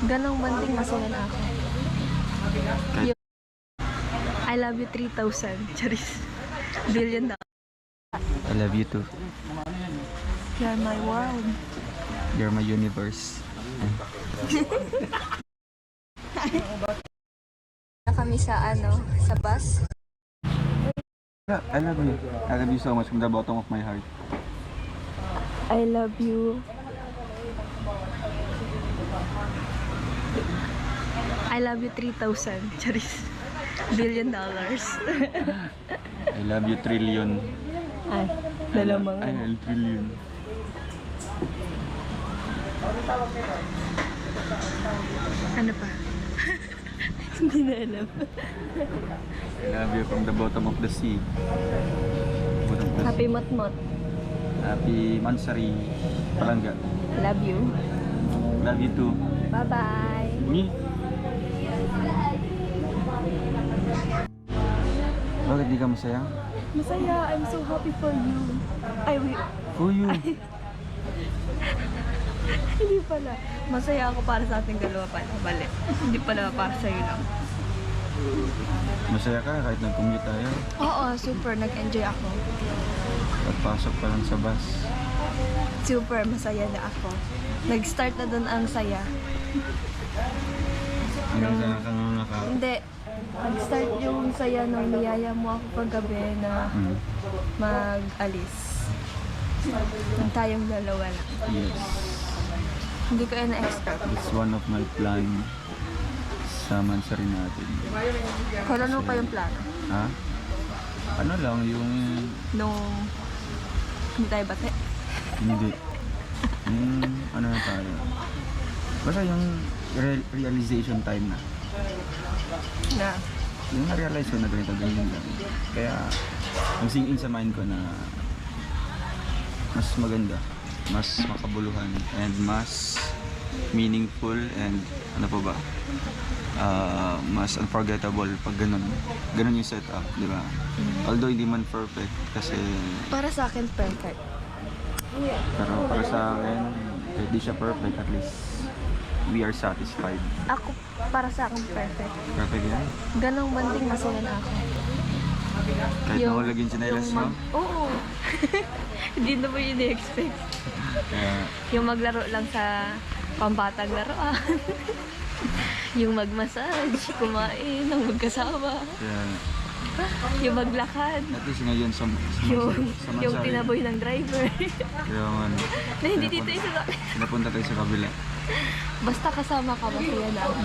Ganong banding masaya na ako. Kahit I love you 3,000. Charis. Billion dollars. I love you too. You're my world. You're my universe. Na kami sa sa bus. I love you. I love you so much from the bottom of my heart. I love you. I love you 3,000. Charis. Billion dollars. I love you trillion. Ay, dalamang. I love trillion. Ano pa? Hindi na alam. I love you from the bottom of the sea. Bottom of the Happy sea. Motmot. Happy Mansari Palangga. Love you. Love you too. Bye-bye. Me? Bakit di ka masaya? Masaya. I'm so happy for you. Ay, wait. For you. Hindi pala. Masaya ako para sa ating dalawa pala. Balik. Hindi pala para sa'yo lang. Masaya ka kahit nag-commute tayo. Oo, super. Nag-enjoy ako. At pasok pa lang sa bus. Super. Masaya na ako. Nag-start na doon ang saya. Hanggang sa nakanganga. Hindi. Nag-start yung saya nung niyaya mo ako paggabi na mag-alis. Nang tayong dalawa lang. Yes. Hindi ko yan na-expect. It's one of my plan sa Mansari natin. Kailan mo pa yung plano? Ha? Ano lang yung... Nung hindi tayo bate? Hindi. Yung ano na tayo. Basta yung realization time na. Na? Yung na-realize ko na ganito, ganyan lang. Kaya, ang sing in sa mind ko na mas maganda, mas makabuluhan, and mas meaningful, and ano pa ba, mas unforgettable pag ganun. Ganun yung setup, di ba? Although hindi man perfect, kasi... Para sa akin, perfect. Pero para sa akin, kahit di siya perfect, at least we are satisfied. Ako, para sa akin, perfect. Perfect yan. Ganong banding masaya na ako. Kahit nawala yung chinelas mo. Oo. Hindi na mo yun i-expect. Kaya, Yung maglaro lang sa pambatang laruan. Yung magmassage, kumain, ng magkasama. kaya Yung maglakad. at least ngayon sa Yung Mansari, pinaboy ng driver. kaya ano, Na hindi dito isa. pinapunta tayo sa kabila. Basta kasama ka, masaya na ako.